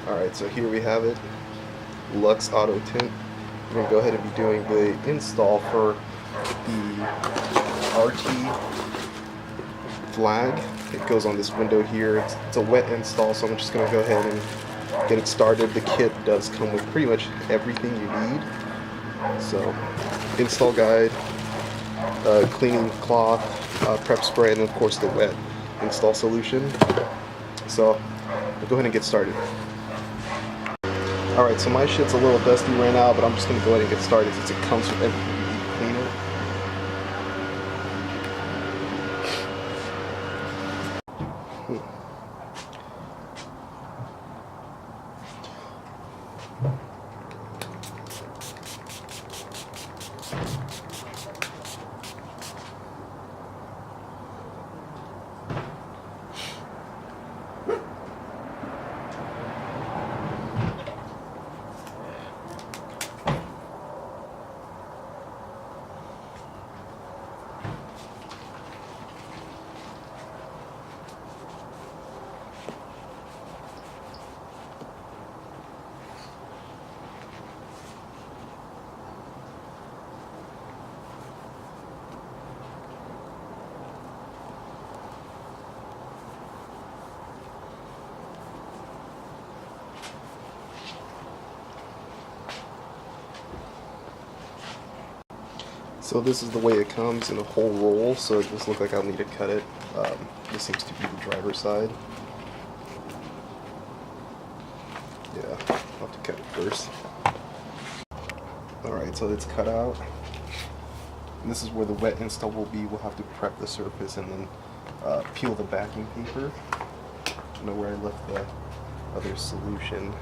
Alright, so here we have it, Luxe Auto Tint. We're going to go ahead and be doing the install for the RT flag. It goes on this window here. It's a wet install, so I'm just going to go ahead and get it started. The kit does come with pretty much everything you need. So, install guide, cleaning cloth, prep spray, and of course the wet install solution. So, we'll go ahead and get started. Alright, so my shit's a little dusty right now, but I'm just going to go ahead and get started since it comes with everything you need to clean it. So this is the way it comes in a whole roll, so it just looks like I'll need to cut it. This seems to be the driver's side. Yeah, I'll have to cut it first. Alright, so it's cut out. And this is where the wet install will be. We'll have to prep the surface and then peel the backing paper. I don't know where I left the other solution.